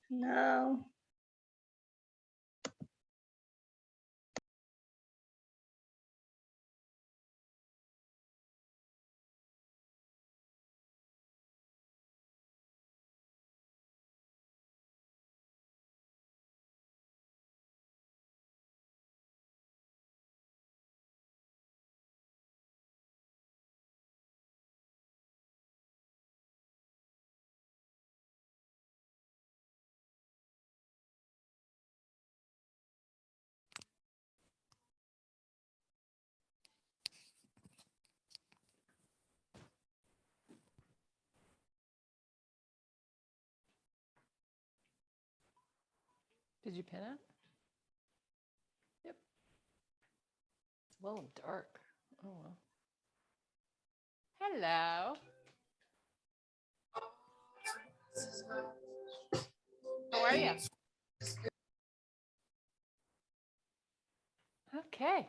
No. Did you pin it? Yep. It's a little dark. Oh well. Hello. How are you? Okay.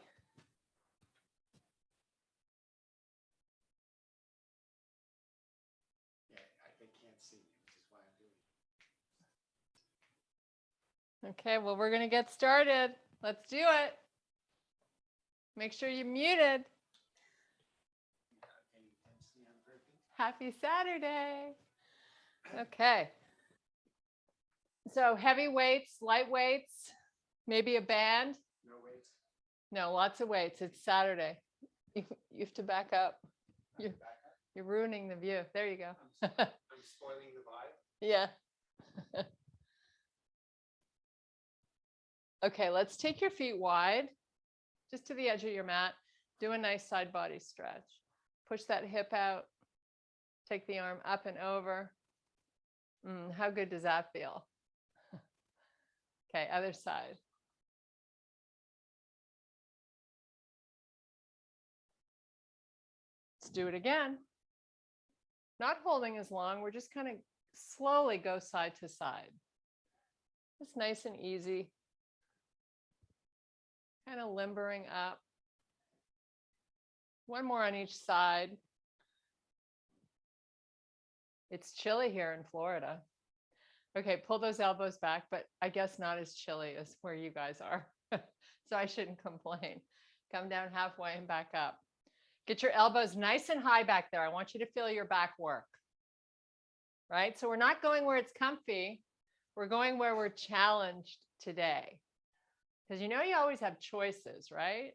Okay, well, we're going to get started. Let's do it. Make sure you're muted. Happy Saturday. Okay. So heavy weights, light weights, maybe a band. No weights. No, lots of weights. It's Saturday. You have to back up. You're ruining the view. There you go. I'm spoiling the vibe. Yeah. Okay, let's take your feet wide, just to the edge of your mat. Do a nice side body stretch. Push that hip out. Take the arm up and over. How good does that feel? Okay, other side. Let's do it again. Not holding as long. We're just kind of slowly go side to side. Just nice and easy. Kind of limbering up. One more on each side. It's chilly here in Florida. Okay, pull those elbows back, but I guess not as chilly as where you guys are. So I shouldn't complain. Come down halfway and back up. Get your elbows nice and high back there. I want you to feel your back work. Right? So we're not going where it's comfy. We're going where we're challenged today. Because you always have choices, right?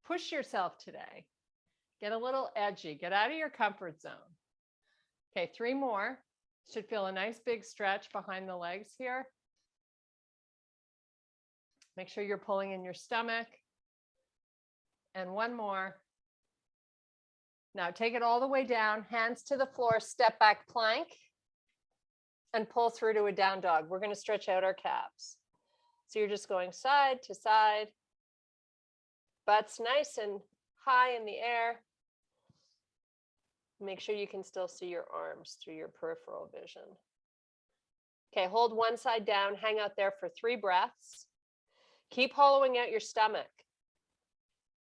Push yourself today. Get a little edgy. Get out of your comfort zone. Okay, 3 more. Should feel a nice big stretch behind the legs here. Make sure you're pulling in your stomach. And 1 more. Now take it all the way down, hands to the floor, step back plank, and pull through to a down dog. We're going to stretch out our calves. So you're just going side to side. Butts nice and high in the air. Make sure you can still see your arms through your peripheral vision. Okay, hold one side down, hang out there for 3 breaths. Keep hollowing out your stomach.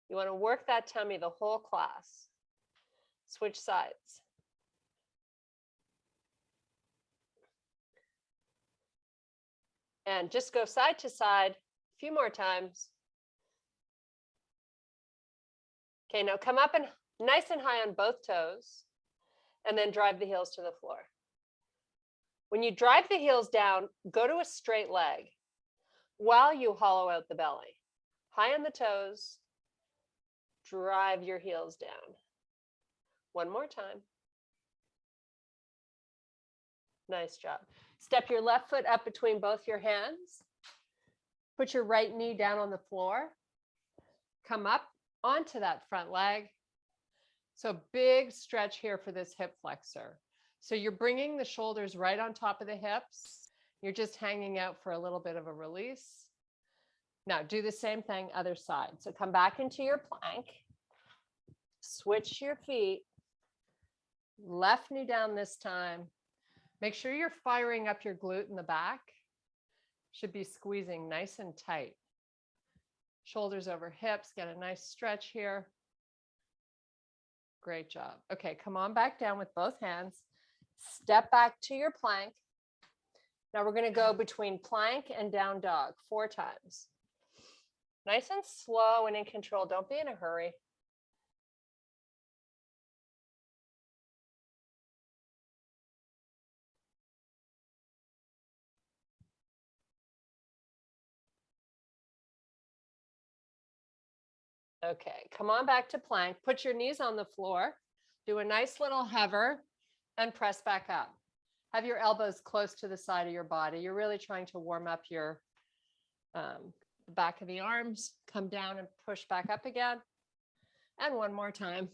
You want to work that tummy the whole class. Switch sides. And just go side to side a few more times. Okay, now come up and nice and high on both toes, and then drive the heels to the floor. When you drive the heels down, go to a straight leg while you hollow out the belly. High on the toes, drive your heels down. 1 more time. Nice job. Step your left foot up between both your hands. Put your right knee down on the floor. Come up onto that front leg. So big stretch here for this hip flexor. So you're bringing the shoulders right on top of the hips. You're just hanging out for a little bit of a release. Now do the same thing other side. So come back into your plank. Switch your feet. Left knee down this time. Make sure you're firing up your glute in the back. Should be squeezing nice and tight. Shoulders over hips. Get a nice stretch here. Great job. Okay, come on back down with both hands. Step back to your plank. Now we're going to go between plank and down dog 4 times. Nice and slow and in control. Don't be in a hurry. Okay, come on back to plank. Put your knees on the floor. Do a nice little hover and press back up. Have your elbows close to the side of your body. You're really trying to warm up your back of the arms. Come down and push back up again. And one more time.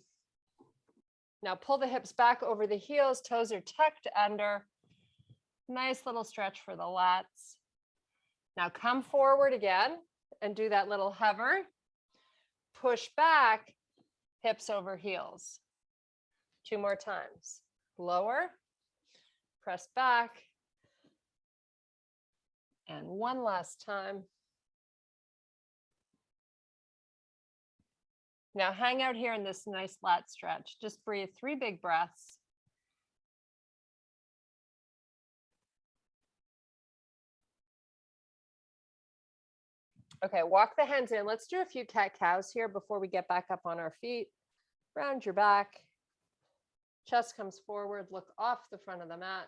Now pull the hips back over the heels. Toes are tucked under. Nice little stretch for the lats. Now come forward again and do that little hover. Push back, hips over heels. 2 more times. Lower, press back. And one last time. Now hang out here in this nice lat stretch. Just breathe 3 big breaths. Okay, walk the hands in. Let's do a few cat-cows here before we get back up on our feet. Round your back. Chest comes forward. Look off the front of the mat.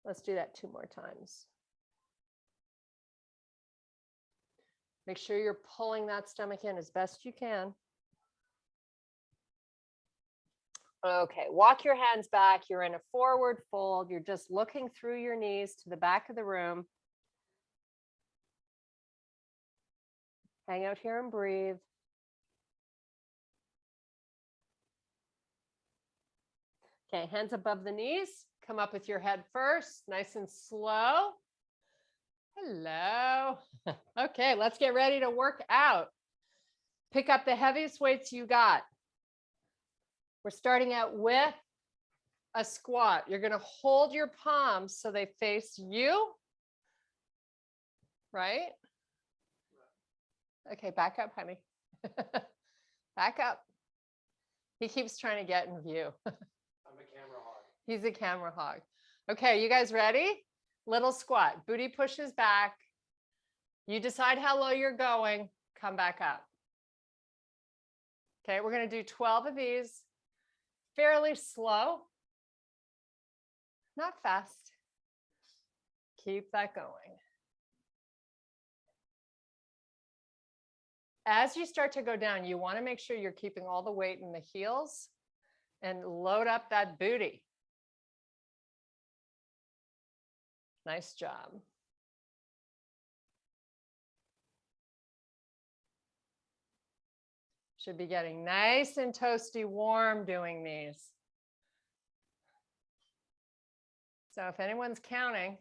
Let's do that 2 more times. Make sure you're pulling that stomach in as best you can. Okay, walk your hands back. You're in a forward fold. You're just looking through your knees to the back of the room. Hang out here and breathe. Okay, hands above the knees. Come up with your head first, nice and slow. Hello. Okay, let's get ready to work out. Pick up the heaviest weights you got. We're starting out with a squat. You're going to hold your palms so they face you, right? Okay, back up, honey. Back up. He keeps trying to get in view. I'm a camera hog. He's a camera hog. Okay, you guys ready? Little squat. Booty pushes back. You decide how low you're going. Come back up. Okay, we're going to do 12 of these. Fairly slow. Not fast. Keep that going. As you start to go down, you want to make sure you're keeping all the weight in the heels and load up that booty. Nice job. Should be getting nice and toasty warm doing these. So if anyone's counting,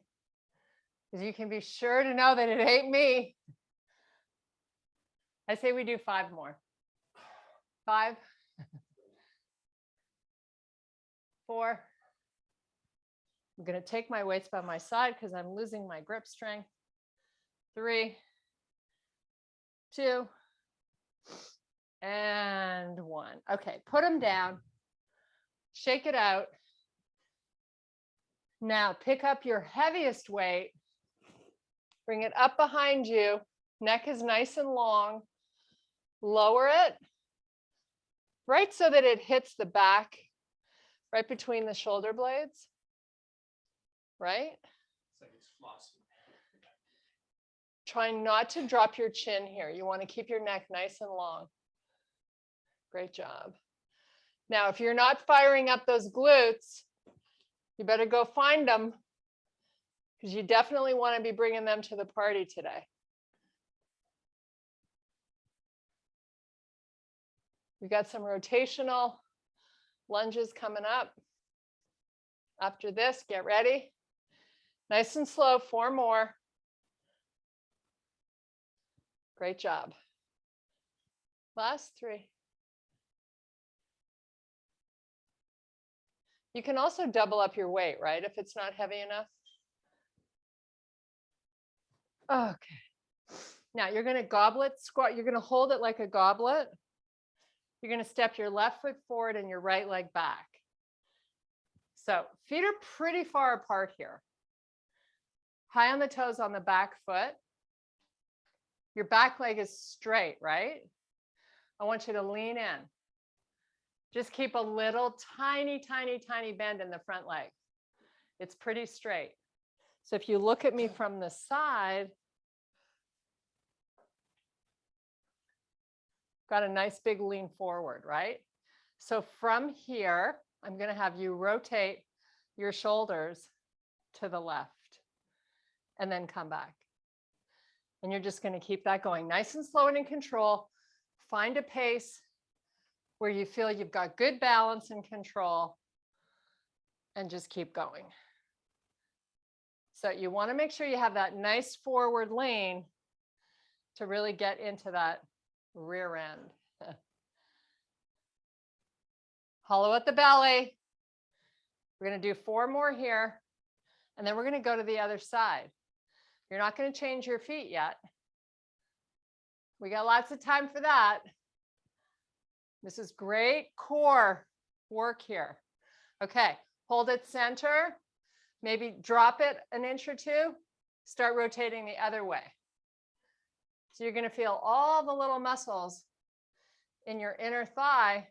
because you can be sure to know that it ain't me. I say we do 5 more. 5, 4. I'm going to take my weights by my side because I'm losing my grip strength. 3, 2, and 1. Okay, put them down. Shake it out. Now pick up your heaviest weight. Bring it up behind you. Neck is nice and long. Lower it right so that it hits the back, right between the shoulder blades. Right? It's like it's flossing. Try not to drop your chin here. You want to keep your neck nice and long. Great job. Now, if you're not firing up those glutes, you better go find them because you definitely want to be bringing them to the party today. We've got some rotational lunges coming up. After this, get ready. Nice and slow, 4 more. Great job. Last 3. You can also double up your weight, right? If it's not heavy enough. Okay. Now you're going to goblet squat. You're going to hold it like a goblet. You're going to step your left foot forward and your right leg back. So feet are pretty far apart here. High on the toes on the back foot. Your back leg is straight, right? I want you to lean in. Just keep a little tiny, tiny, tiny bend in the front leg. It's pretty straight. So if you look at me from the side, got a nice big lean forward, right? So from here, I'm going to have you rotate your shoulders to the left and then come back. And you're just going to keep that going nice and slow and in control. Find a pace where you feel you've got good balance and control, and just keep going. So you want to make sure you have that nice forward lean to really get into that rear end. Hollow at the belly. We're going to do 4 more here, and then we're going to go to the other side. You're not going to change your feet yet. We got lots of time for that. This is great core work here. Okay, hold it center. Maybe drop it an inch or 2. Start rotating the other way. So you're going to feel all the little muscles in your inner thigh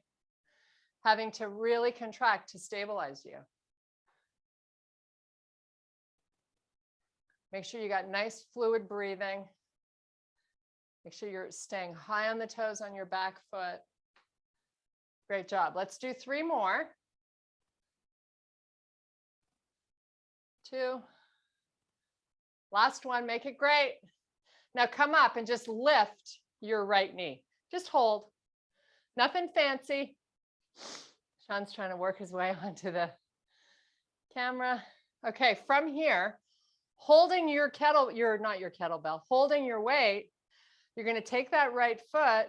having to really contract to stabilize you. Make sure you got nice fluid breathing. Make sure you're staying high on the toes on your back foot. Great job. Let's do 3 more. 2. Last one, make it great. Now come up and just lift your right knee. Just hold. Nothing fancy. Sean's trying to work his way onto the camera. Okay, from here, holding your kettlebell, holding your weight, you're going to take that right foot,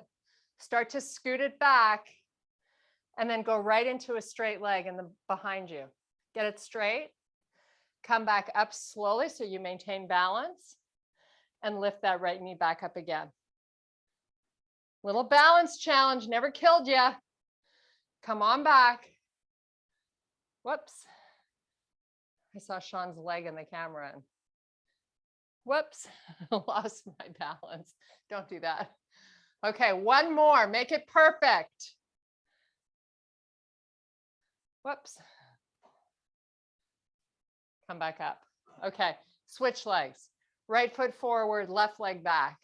start to scoot it back, and then go right into a straight leg in the behind you. Get it straight. Come back up slowly so you maintain balance, and lift that right knee back up again. Little balance challenge, never killed you. Come on back. Whoops. I saw Sean's leg in the camera and whoops, lost my balance. Don't do that. Okay, 1 more, make it perfect. Whoops. Come back up. Okay, switch legs. Right foot forward, left leg back.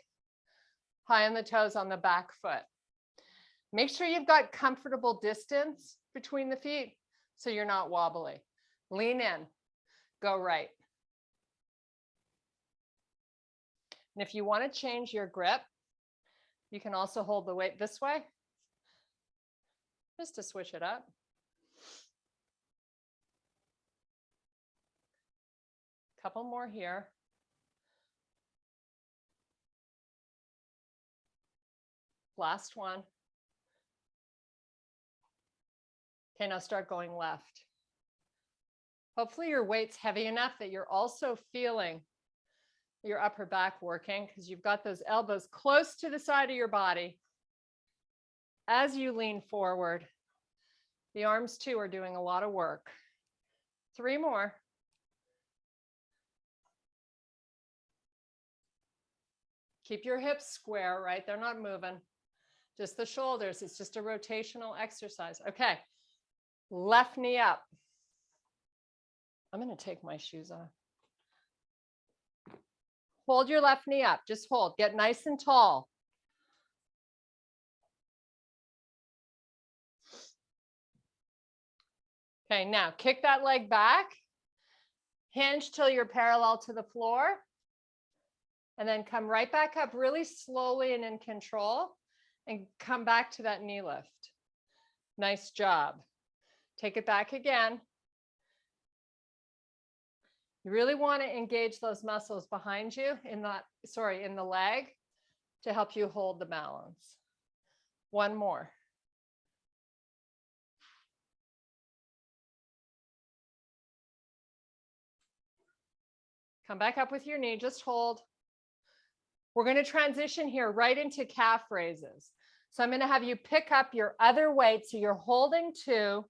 High on the toes on the back foot. Make sure you've got comfortable distance between the feet so you're not wobbly. Lean in, go right. And if you want to change your grip, you can also hold the weight this way, just to switch it up. Couple more here. Last one. Okay, now start going left. Hopefully your weight's heavy enough that you're also feeling your upper back working, because you've got those elbows close to the side of your body. As you lean forward, the arms too are doing a lot of work. 3 more. Keep your hips square, right? They're not moving. Just the shoulders. It's just a rotational exercise. Okay. Left knee up. I'm going to take my shoes off. Hold your left knee up. Just hold. Get nice and tall. Okay, now kick that leg back. Hinge till you're parallel to the floor. And then come right back up really slowly and in control. And come back to that knee lift. Nice job. Take it back again. You really want to engage those muscles behind you in the leg to help you hold the balance. 1 more. Come back up with your knee, just hold. We're going to transition here right into calf raises. So I'm going to have you pick up your other weight. So you're holding 2.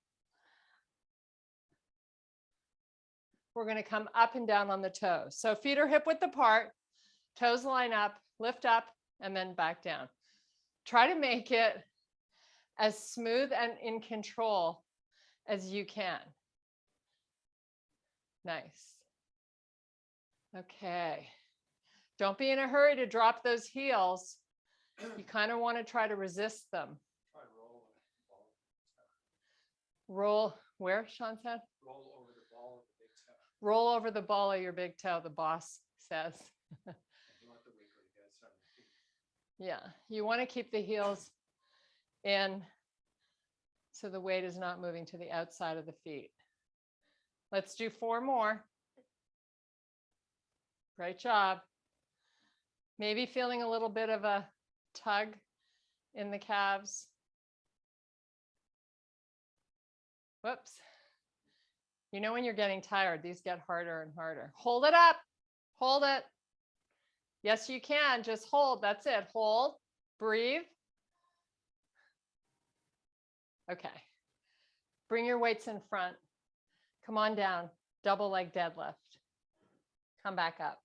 we're going to come up and down on the toes. So feet are hip width apart, toes line up, lift up, and then back down. Try to make it as smooth and in control as you can. Nice. Okay. Don't be in a hurry to drop those heels. You kind of want to try to resist them. Try roll the ball. Roll, where, Sean said? Roll over the ball of the big toe. Roll over the ball of your big toe, the boss says. You want the wiggly guys on the feet. Yeah, you want to keep the heels in so the weight is not moving to the outside of the feet. Let's do 4 more. Great job. Maybe feeling a little bit of a tug in the calves. Whoops. You know when you're getting tired, these get harder and harder. Hold it up. Hold it. Yes, you can. Just hold. That's it. Hold. Breathe. Okay. Bring your weights in front. Come on down. Double leg deadlift. Come back up.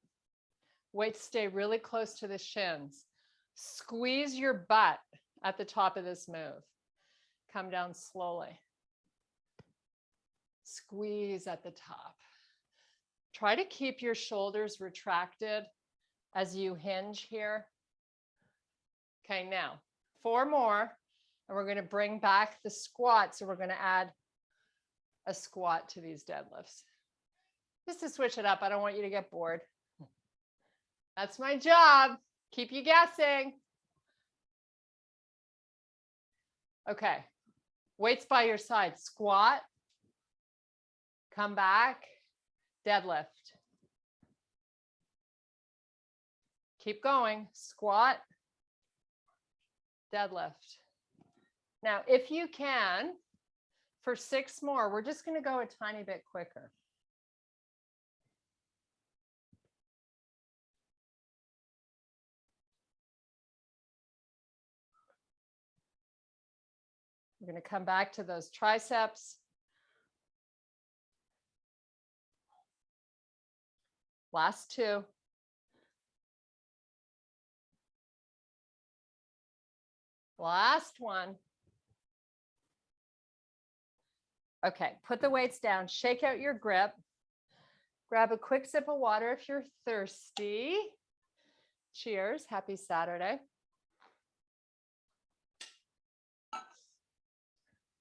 Weights stay really close to the shins. Squeeze your butt at the top of this move. Come down slowly. Squeeze at the top. Try to keep your shoulders retracted as you hinge here. Okay, now 4 more, and we're going to bring back the squat. So we're going to add a squat to these deadlifts. Just to switch it up. I don't want you to get bored. That's my job. Keep you guessing. Okay. Weights by your side. Squat. Come back. Deadlift. Keep going. Squat. Deadlift. Now, if you can, for 6 more, we're just going to go a tiny bit quicker. We're going to come back to those triceps. Last 2. Last one. Okay, put the weights down, shake out your grip. Grab a quick sip of water if you're thirsty. Cheers, happy Saturday.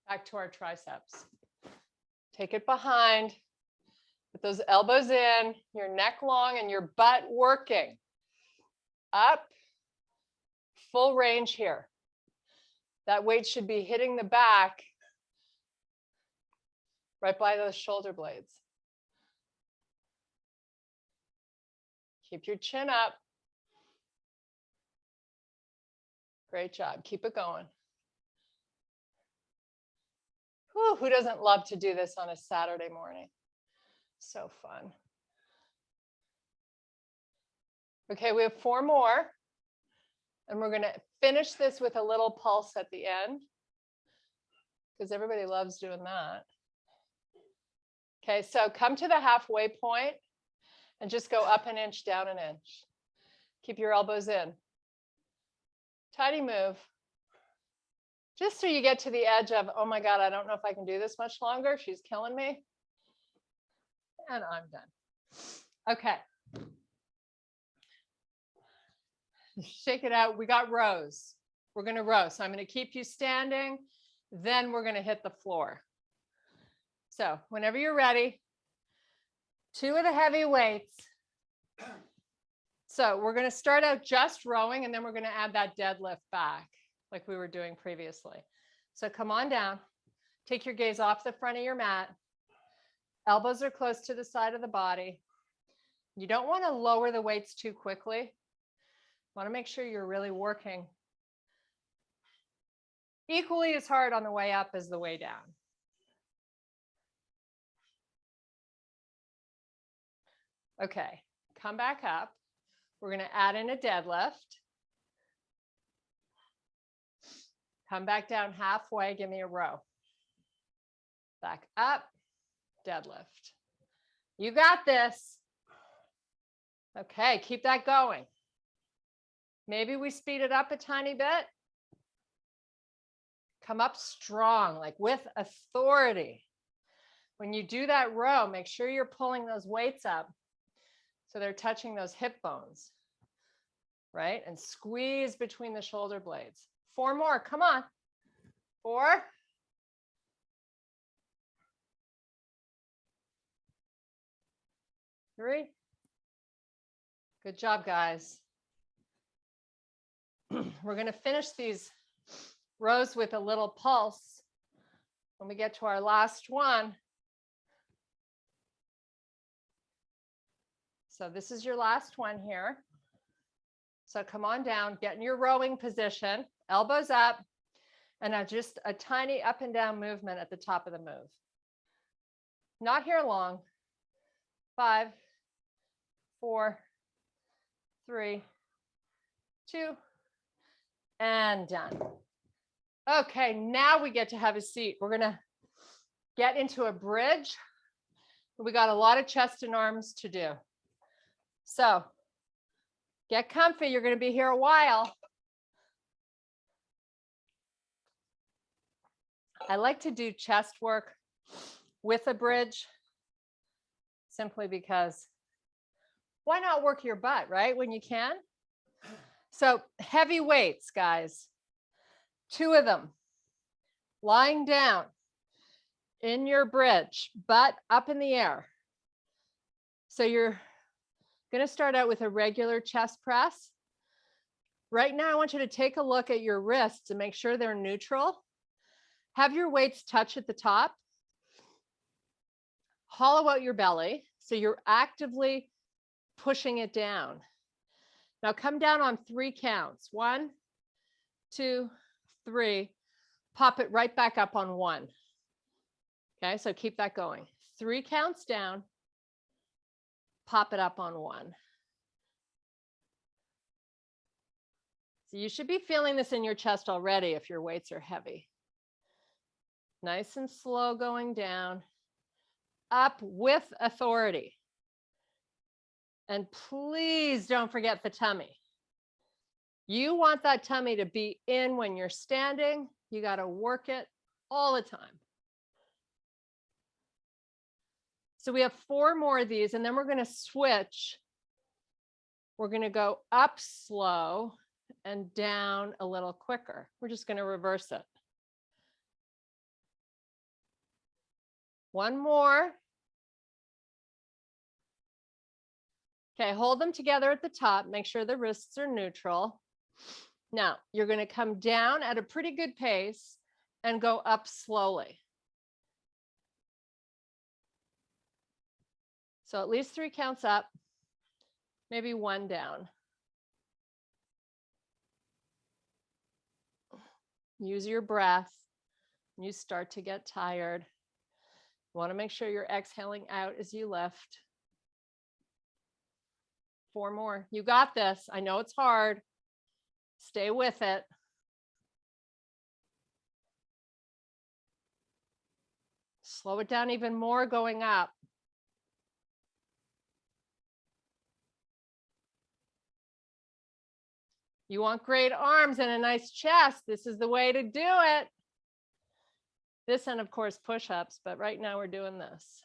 Back to our triceps. Take it behind. Put those elbows in, your neck long and your butt working. Up. Full range here. That weight should be hitting the back right by those shoulder blades. Keep your chin up. Great job. Keep it going. Whew, who doesn't love to do this on a Saturday morning? So fun. Okay, we have 4 more. And we're going to finish this with a little pulse at the end, because everybody loves doing that. Okay, so come to the halfway point and just go up an inch, down an inch. Keep your elbows in. Tidy move. Just so you get to the edge of, oh my God, I don't know if I can do this much longer. She's killing me. And I'm done. Okay. Shake it out. We got rows. We're going to row. So I'm going to keep you standing. Then we're going to hit the floor. So whenever you're ready, 2 of the heavy weights. So we're going to start out just rowing, and then we're going to add that deadlift back like we were doing previously. So come on down. Take your gaze off the front of your mat. Elbows are close to the side of the body. You don't want to lower the weights too quickly. Want to make sure you're really working equally as hard on the way up as the way down. Okay, come back up. We're going to add in a deadlift. Come back down halfway. Give me a row. Back up, deadlift. You got this. Okay, keep that going. Maybe we speed it up a tiny bit. Come up strong, like with authority. When you do that row, make sure you're pulling those weights up so they're touching those hip bones, right? And squeeze between the shoulder blades. 4 more, come on. 4. 3. Good job, guys. We're going to finish these rows with a little pulse when we get to our last one. So this is your last one here. So come on down, get in your rowing position, elbows up, and now just a tiny up and down movement at the top of the move. Not here long. 5, 4, 3, 2, and done. Okay, now we get to have a seat. We're gonna get into a bridge. We got a lot of chest and arms to do. So get comfy, you're gonna be here a while. I like to do chest work with a bridge simply because why not work your butt, right, when you can? So heavy weights, guys. 2 of them. Lying down in your bridge, butt up in the air. So you're going to start out with a regular chest press. Right now, I want you to take a look at your wrists and make sure they're neutral. Have your weights touch at the top. Hollow out your belly so you're actively pushing it down. Now come down on 3 counts. 1, 2, 3. Pop it right back up on 1. Okay, so keep that going. 3 counts down. Pop it up on 1. So you should be feeling this in your chest already if your weights are heavy. Nice and slow going down. Up with authority. And please don't forget the tummy. You want that tummy to be in when you're standing. You got to work it all the time. So we have 4 more of these, and then we're going to switch. We're going to go up slow and down a little quicker. We're just going to reverse it. 1 more. Okay, hold them together at the top. Make sure the wrists are neutral. Now, you're going to come down at a pretty good pace and go up slowly. So at least 3 counts up, maybe 1 down. Use your breath. You start to get tired. You want to make sure you're exhaling out as you lift. 4 more. You got this. I know it's hard. Stay with it. Slow it down even more going up. You want great arms and a nice chest. This is the way to do it. This and of course push-ups, but right now we're doing this.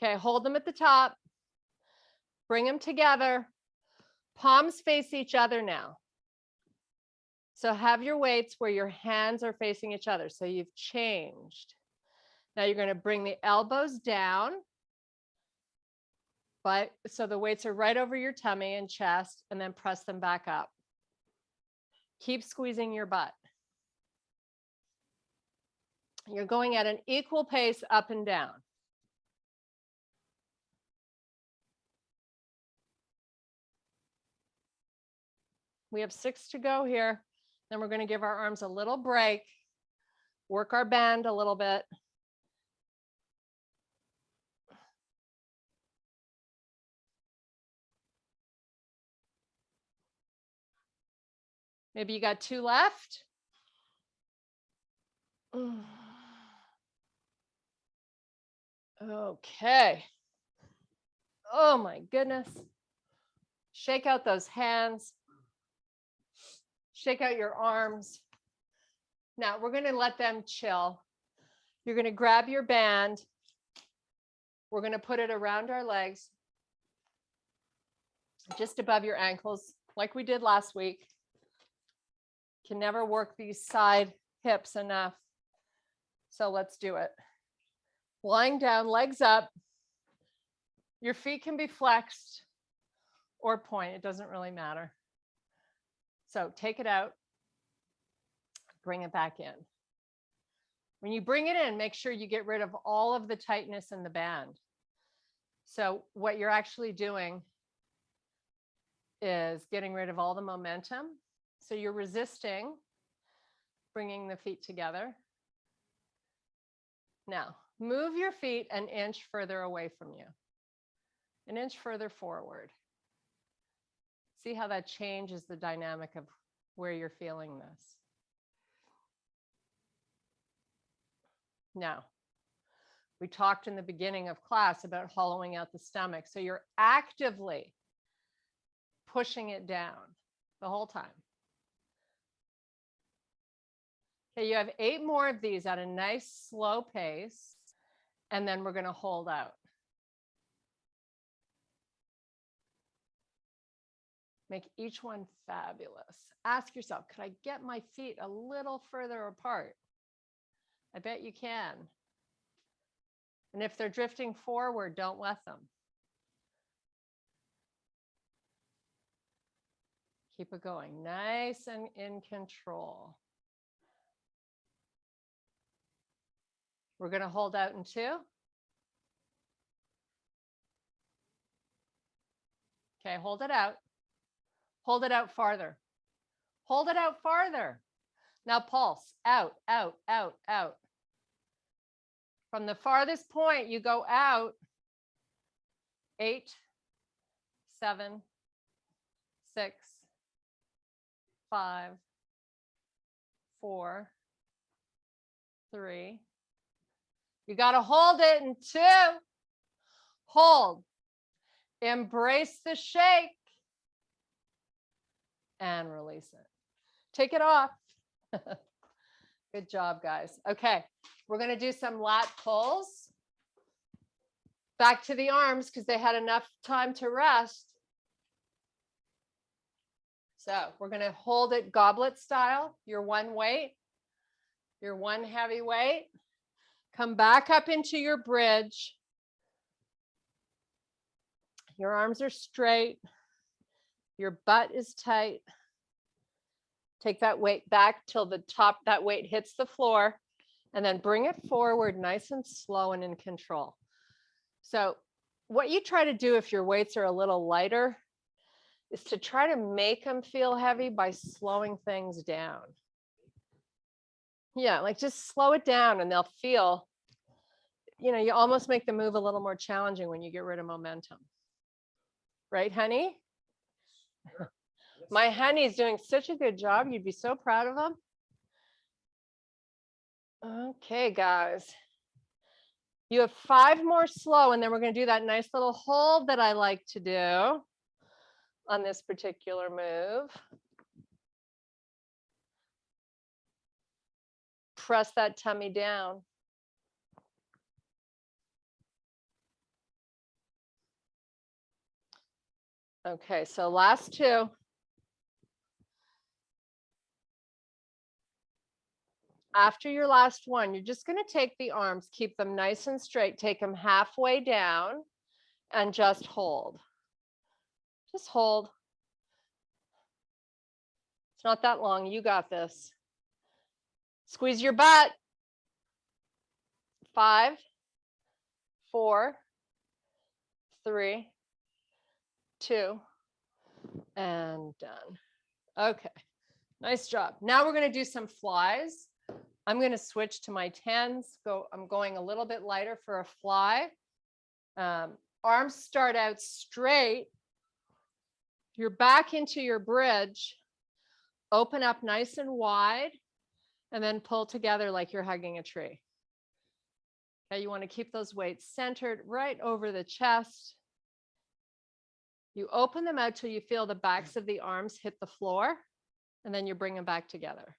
Okay, hold them at the top. Bring them together. Palms face each other now. So have your weights where your hands are facing each other. So you've changed. Now you're going to bring the elbows down. But so the weights are right over your tummy and chest, and then press them back up. Keep squeezing your butt. You're going at an equal pace up and down. We have 6 to go here. Then we're going to give our arms a little break, work our bend a little bit. Maybe you got 2 left. Okay. Oh my goodness. Shake out those hands. Shake out your arms. Now we're going to let them chill. You're going to grab your band. We're going to put it around our legs, just above your ankles, like we did last week. Can never work these side hips enough. So let's do it. Lying down, legs up. Your feet can be flexed or point. It doesn't really matter. So take it out. Bring it back in. When you bring it in, make sure you get rid of all of the tightness in the band. So what you're actually doing is getting rid of all the momentum. So you're resisting bringing the feet together. Now, move your feet an inch further away from you, an inch further forward. See how that changes the dynamic of where you're feeling this. Now, we talked in the beginning of class about hollowing out the stomach. So you're actively pushing it down the whole time. Okay, you have 8 more of these at a nice slow pace, and then we're going to hold out. Make each one fabulous. Ask yourself, could I get my feet a little further apart? I bet you can. And if they're drifting forward, don't let them. Keep it going, nice and in control. We're going to hold out in 2. Okay, hold it out. Hold it out farther. Hold it out farther. Now pulse, out, out, out, out. From the farthest point, you go out 8, 7, 6, 5, 4, 3. You got to hold it in 2. Hold. Embrace the shake. And release it. Take it off. Good job, guys. Okay, we're going to do some lat pulls. Back to the arms because they had enough time to rest. So we're going to hold it goblet style. Your one weight, your one heavy weight. Come back up into your bridge. Your arms are straight. Your butt is tight. Take that weight back till the top, that weight hits the floor, and then bring it forward nice and slow and in control. So what you try to do if your weights are a little lighter is to try to make them feel heavy by slowing things down. Yeah, like just slow it down and they'll feel, you know, you almost make the move a little more challenging when you get rid of momentum. Right, honey? My honey's doing such a good job. You'd be so proud of him. Okay, guys. You have 5 more slow, and then we're going to do that nice little hold that I like to do on this particular move. Press that tummy down. Okay, so last 2. After your last one, you're just going to take the arms, keep them nice and straight, take them halfway down, and just hold. Just hold. It's not that long. You got this. Squeeze your butt. 5, 4, 3, 2, and done. Okay, nice job. Now we're going to do some flies. I'm going to switch to my 10s. I'm going a little bit lighter for a fly. Arms start out straight. You're back into your bridge. Open up nice and wide, and then pull together like you're hugging a tree. Okay, you want to keep those weights centered right over the chest. You open them out till you feel the backs of the arms hit the floor, and then you bring them back together.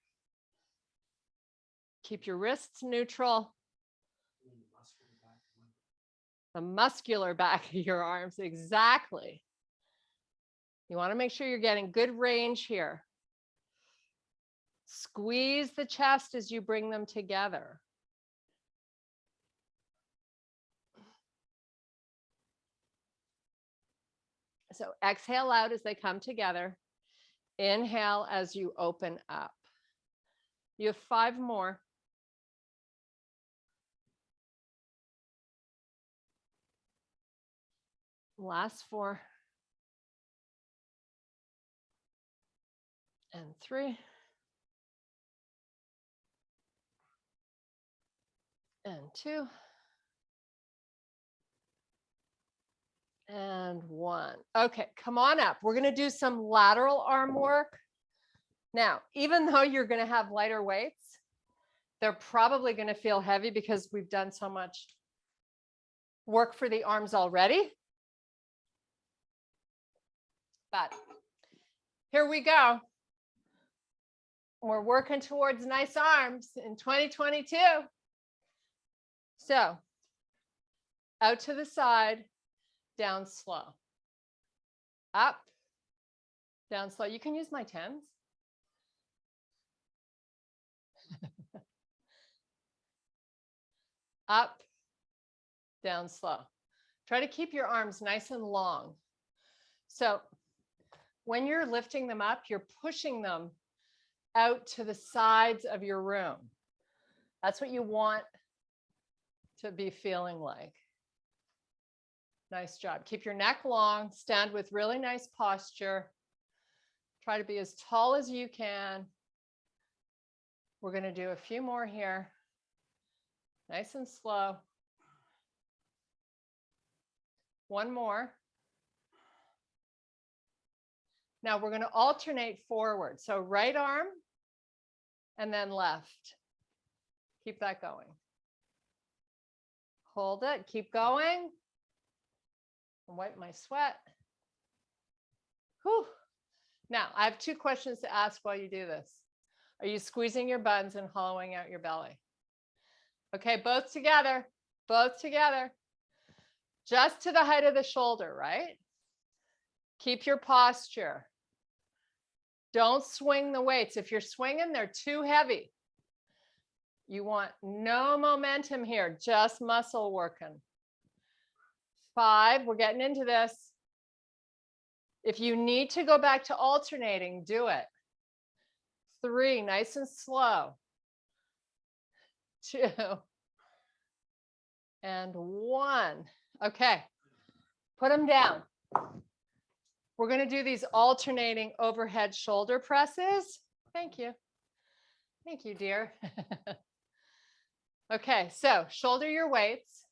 Keep your wrists neutral. The muscular back of your arms, exactly. You want to make sure you're getting good range here. Squeeze the chest as you bring them together. So exhale out as they come together. Inhale as you open up. You have 5 more. Last 4. And 3. And 2. And 1. Okay, come on up. We're going to do some lateral arm work. Now, even though you're going to have lighter weights, they're probably going to feel heavy because we've done so much work for the arms already. But here we go. We're working towards nice arms in 2022. So, out to the side, down slow. Up, down slow. You can use my 10s. Up, down slow. Try to keep your arms nice and long. So when you're lifting them up, you're pushing them out to the sides of your room. That's what you want to be feeling like. Nice job. Keep your neck long. Stand with really nice posture. Try to be as tall as you can. We're going to do a few more here. Nice and slow. 1 more. Now we're going to alternate forward. So right arm and then left. Keep that going. Hold it. Keep going. Wipe my sweat. Whew. Now, I have 2 questions to ask while you do this. Are you squeezing your buns and hollowing out your belly? Okay, both together. Both together. Just to the height of the shoulder, right? Keep your posture. Don't swing the weights. If you're swinging, they're too heavy. You want no momentum here, just muscle working. 5, we're getting into this. If you need to go back to alternating, do it. 3, nice and slow. 2, and 1. Okay, put them down. We're going to do these alternating overhead shoulder presses. Thank you. Thank you, dear. Okay, so shoulder your weights.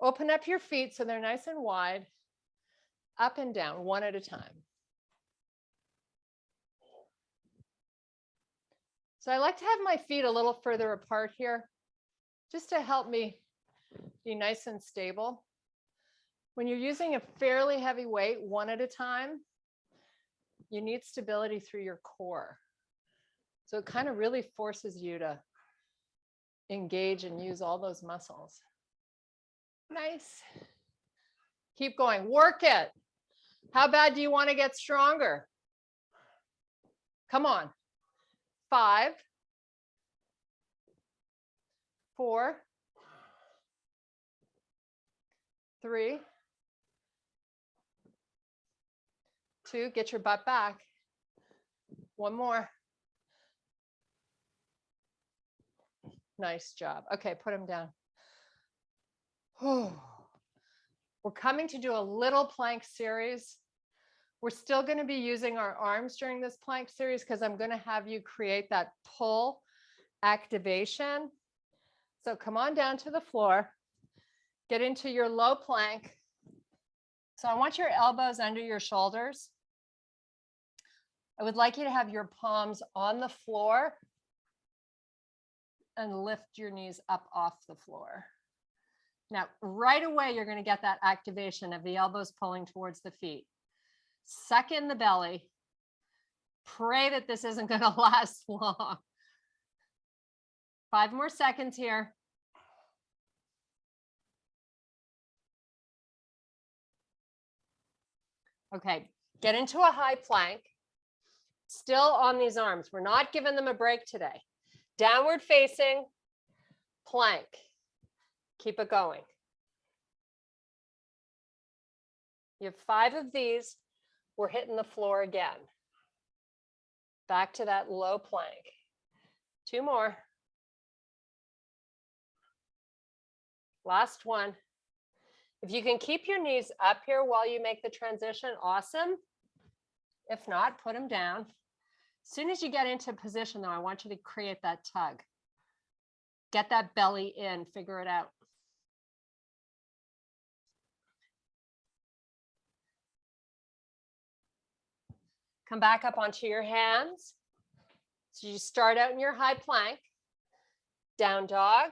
Open up your feet so they're nice and wide. Up and down, 1 at a time. So I like to have my feet a little further apart here, just to help me be nice and stable. When you're using a fairly heavy weight, 1 at a time, you need stability through your core. So it kind of really forces you to engage and use all those muscles. Nice. Keep going. Work it. How bad do you want to get stronger? Come on. 5, 4, 3, 2, get your butt back. 1 more. Nice job. Okay, put them down. We're coming to do a little plank series. We're still going to be using our arms during this plank series because I'm going to have you create that pull activation. So come on down to the floor. Get into your low plank. So I want your elbows under your shoulders. I would like you to have your palms on the floor and lift your knees up off the floor. Now, right away, you're going to get that activation of the elbows pulling towards the feet. Suck in the belly. Pray that this isn't going to last long. 5 more seconds here. Okay, get into a high plank. Still on these arms. We're not giving them a break today. Downward facing plank. Keep it going. You have 5 of these. We're hitting the floor again. Back to that low plank. 2 more. Last one. If you can keep your knees up here while you make the transition, awesome. If not, put them down. As soon as you get into position, though, I want you to create that tug. Get that belly in, figure it out. Come back up onto your hands. So you start out in your high plank, down dog,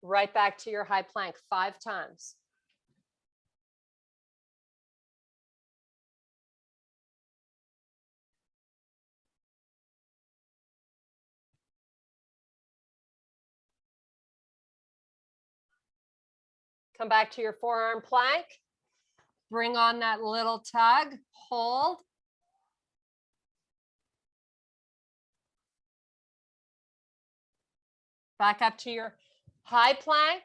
right back to your high plank 5 times. Come back to your forearm plank. Bring on that little tug, hold. Back up to your high plank,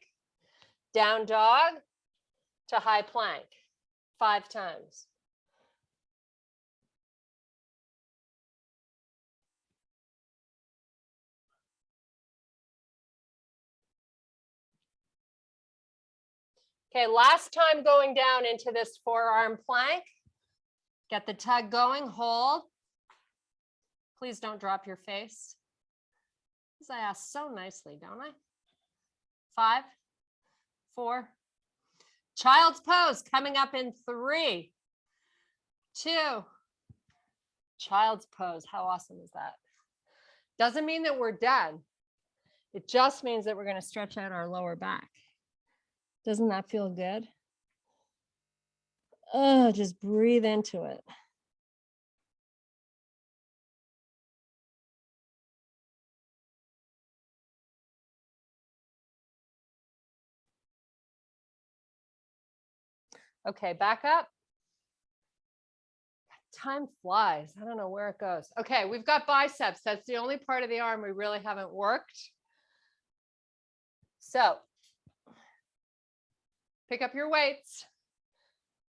down dog to high plank 5 times. Okay, last time going down into this forearm plank. Get the tug going, hold. Please don't drop your face. As I ask so nicely, don't I? 5, 4. Child's pose coming up in 3, 2. Child's pose, how awesome is that? Doesn't mean that we're done. It just means that we're going to stretch out our lower back. Doesn't that feel good? Oh, just breathe into it. Okay, back up. Time flies. I don't know where it goes. Okay, we've got biceps. That's the only part of the arm we really haven't worked. So pick up your weights.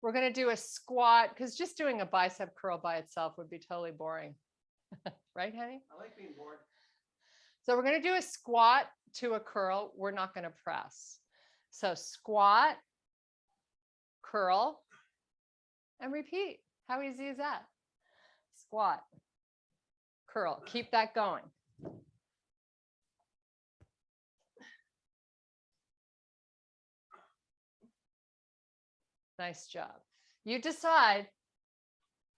We're going to do a squat because just doing a bicep curl by itself would be totally boring. Right, honey? I like being bored. So we're going to do a squat to a curl. We're not going to press. So squat, curl, and repeat. How easy is that? Squat, curl. Keep that going. Nice job. You decide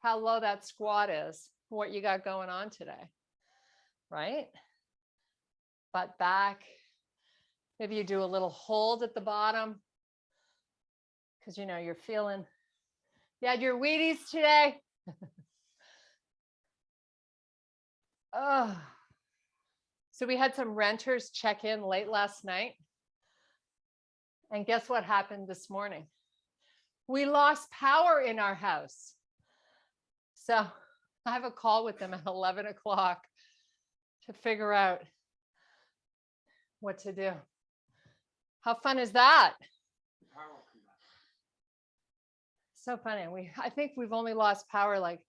how low that squat is, what you got going on today, right? Butt back. Maybe you do a little hold at the bottom because you know you're feeling. You had your Wheaties today. Oh. So we had some renters check in late last night. And guess what happened this morning? We lost power in our house. So I have a call with them at 11 o'clock to figure out what to do. How fun is that? So funny. I think we've only lost power like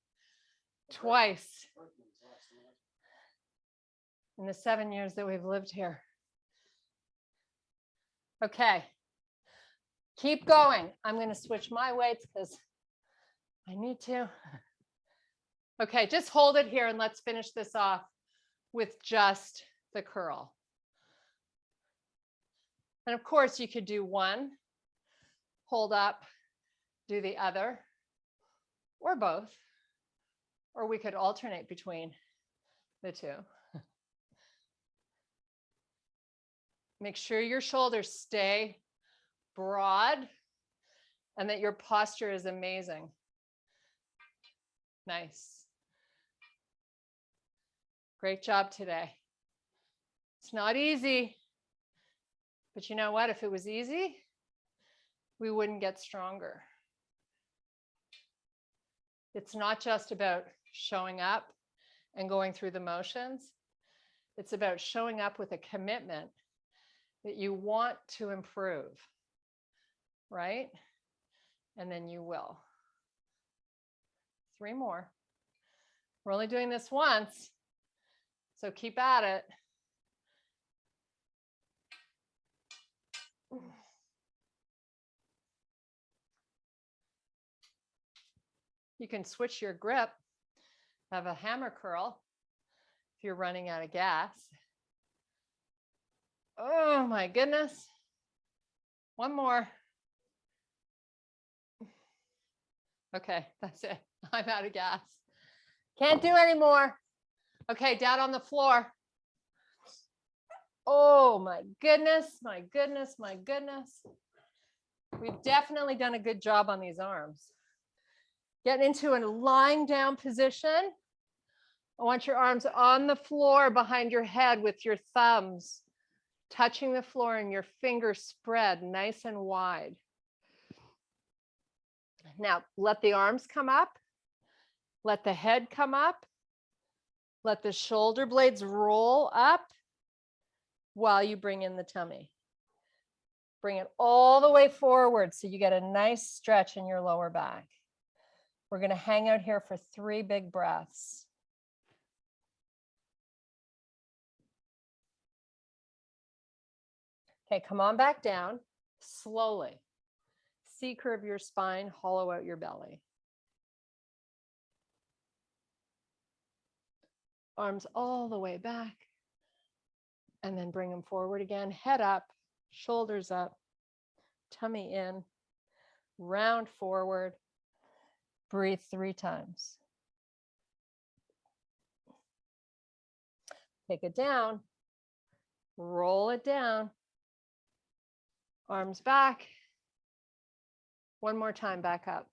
twice in the 7 years that we've lived here. Okay. Keep going. I'm going to switch my weights because I need to. Okay, just hold it here and let's finish this off with just the curl. And of course, you could do one, hold up, do the other, or both, or we could alternate between the two. Make sure your shoulders stay broad and that your posture is amazing. Nice. Great job today. It's not easy, but you know what? If it was easy, we wouldn't get stronger. It's not just about showing up and going through the motions. It's about showing up with a commitment that you want to improve, right? And then you will. 3 more. We're only doing this once, so keep at it. You can switch your grip, have a hammer curl if you're running out of gas. Oh my goodness. One more. Okay, that's it. I'm out of gas. Can't do anymore. Okay, down on the floor. Oh my goodness, my goodness, my goodness. We've definitely done a good job on these arms. Get into a lying down position. I want your arms on the floor behind your head with your thumbs touching the floor and your fingers spread nice and wide. Now, let the arms come up. Let the head come up. Let the shoulder blades roll up while you bring in the tummy. Bring it all the way forward so you get a nice stretch in your lower back. We're going to hang out here for 3 big breaths. Okay, come on back down slowly. C-curve your spine, hollow out your belly. Arms all the way back. And then bring them forward again. Head up, shoulders up, tummy in, round forward. Breathe 3 times. Take it down, roll it down, arms back. One more time, back up.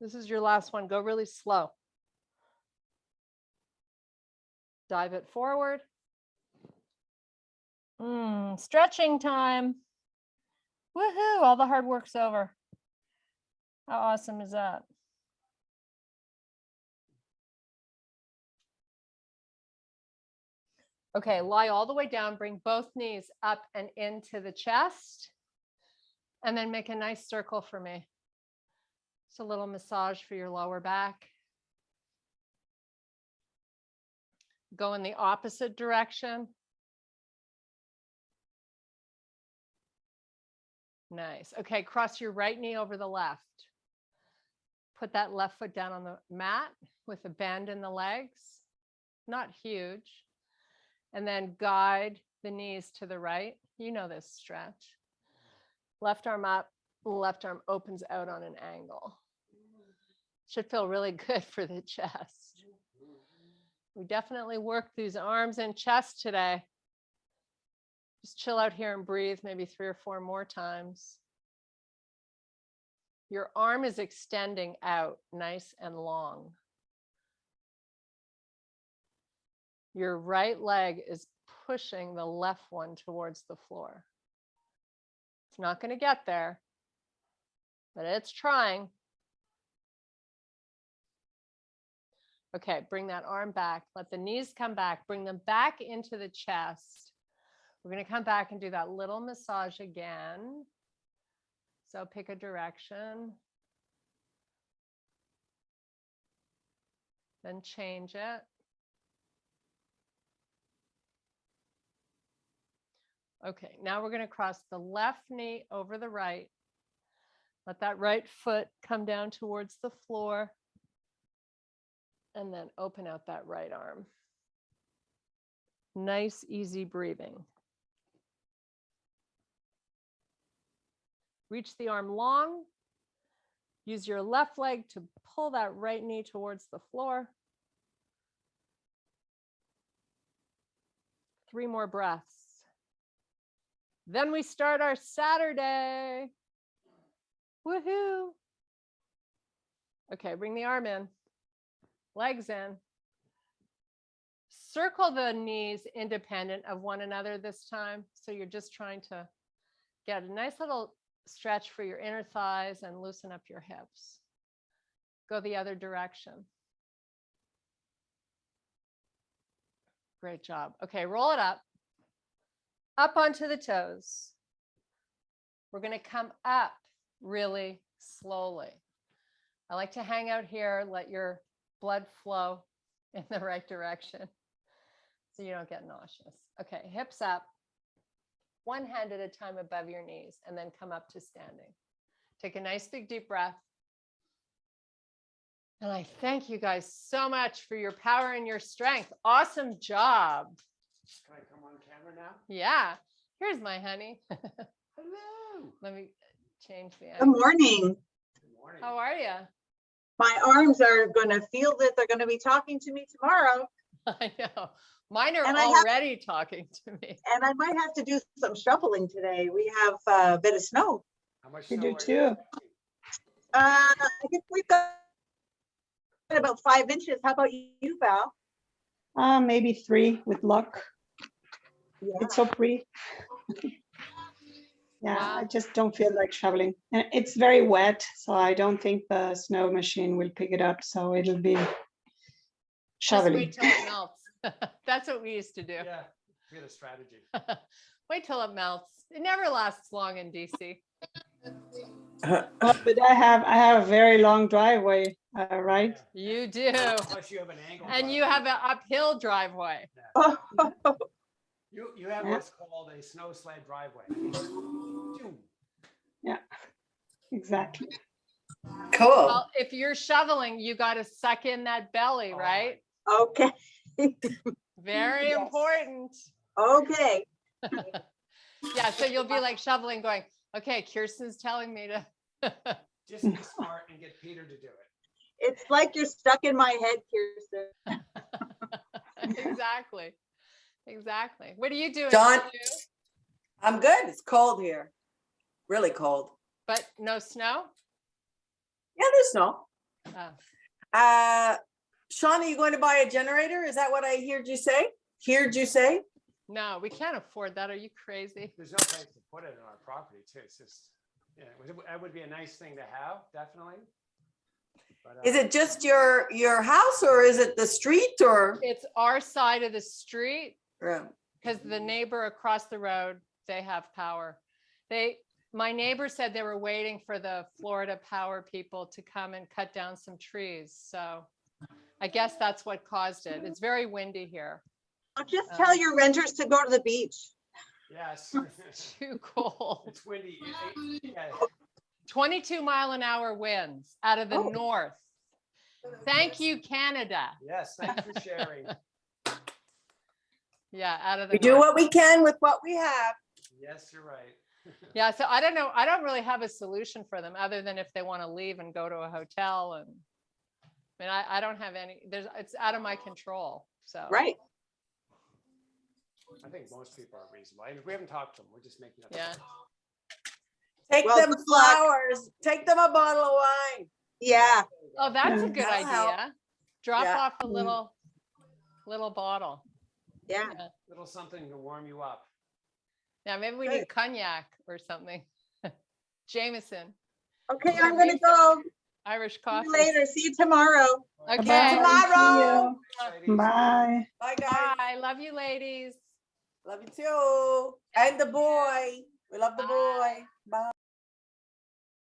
This is your last one. Go really slow. Dive it forward. Stretching time. Woohoo, all the hard work's over. How awesome is that? Okay, lie all the way down, bring both knees up and into the chest, and then make a nice circle for me. Just a little massage for your lower back. Go in the opposite direction. Nice. Okay, cross your right knee over the left. Put that left foot down on the mat with a bend in the legs, not huge. And then guide the knees to the right. You know this stretch. Left arm up, left arm opens out on an angle. Should feel really good for the chest. We definitely worked these arms and chest today. Just chill out here and breathe maybe 3 or 4 more times. Your arm is extending out nice and long. Your right leg is pushing the left one towards the floor. It's not going to get there, but it's trying. Okay, bring that arm back. Let the knees come back. Bring them back into the chest. We're going to come back and do that little massage again. So pick a direction. Then change it. Okay, now we're going to cross the left knee over the right. Let that right foot come down towards the floor. And then open out that right arm. Nice, easy breathing. Reach the arm long. Use your left leg to pull that right knee towards the floor. 3 more breaths. Then we start our Saturday. Woohoo. Okay, bring the arm in, legs in. Circle the knees independent of one another this time. So you're just trying to get a nice little stretch for your inner thighs and loosen up your hips. Go the other direction. Great job. Okay, roll it up onto the toes. We're going to come up really slowly. I like to hang out here, let your blood flow in the right direction so you don't get nauseous. Okay, hips up, one hand at a time above your knees, and then come up to standing. Take a nice big deep breath. And I thank you guys so much for your power and your strength. Awesome job. Can I come on camera now? Yeah, here's my honey. Hello. Let me change the Good angle. morning. Good morning. How are you? My arms are going to feel that they're going to be talking to me tomorrow, I know. Mine are And I have- already talking to me. and I might have to do some shoveling today. We have a bit of snow. How much We snow do are you too. expecting? I think we've got about 5 inches. How about you, Val? Maybe 3 with luck. It's so pretty. Yeah, I Wow. just don't feel like shoveling. And it's very wet, so I don't think the snow machine will pick it up. So it'll be Just shoveling. wait till it melts. That's what we used to do. Yeah, we had a strategy. Wait till it melts. It never lasts long in DC. But I have a very long driveway, right? Yeah. You do. Plus you have an angle. And driveway. you have an uphill driveway. Oh, You have Yeah. what's called a snow sled driveway. Phew. Exactly. Cool. Well, if you're shoveling, you got to suck in that belly, Oh, right? okay. Very Yes. important. Okay. Yeah, so you'll be like shoveling going, okay, Kirsten's telling me to. Just be smart and get Peter to do it. It's like you're stuck in my head, Kirsten. Exactly. Exactly. What are you doing? Dawn? Sue? I'm good. It's cold here. Really cold. But no snow? Yeah, there's snow. Oh. Sean, are you going to buy a generator? Is that what I heard you say? Heard you say? No, we can't afford that. Are you crazy? There's no place to put it on our property too. It's just, yeah, that would be a nice thing to have, definitely. But, Is it just your house or is it the street or? It's our side of the street Yeah. because the neighbor across the road, they have power. My neighbor said they were waiting for the Florida power people to come and cut down some trees. So I guess that's what caused it. It's very windy here. I'll just tell your renters to go to the beach. Yes. Too cold. It's windy. Yeah. 22-mile-an-hour winds out of the Oh. north. Thank you, Canada. Yes, thanks for sharing. Yeah, out of the We do north. what we can with what we have. Yes, you're right. Yeah, so I don't know. I don't really have a solution for them other than if they want to leave and go to a hotel. And I mean, I don't have any. It's out of my control. So Right. I think most people are reasonable. I mean, we haven't talked to them. We're just making up. Yeah. Take Well, them good luck. flowers. Take them a bottle of wine. Yeah. Oh, that's a Yeah. good That'll help. idea. Drop Yeah. off a little bottle. Yeah. Little something to warm you up. Yeah, maybe we Good. need cognac or something. Jameson, Okay, Yeah, I'm going to refill. go. Irish See coffee. you later. See you tomorrow. Okay. Bye-bye. Tomorrow. See you. Bye. Bye, guys. Bye. Love you, ladies. Love you too. And the boy. We love the Bye. boy.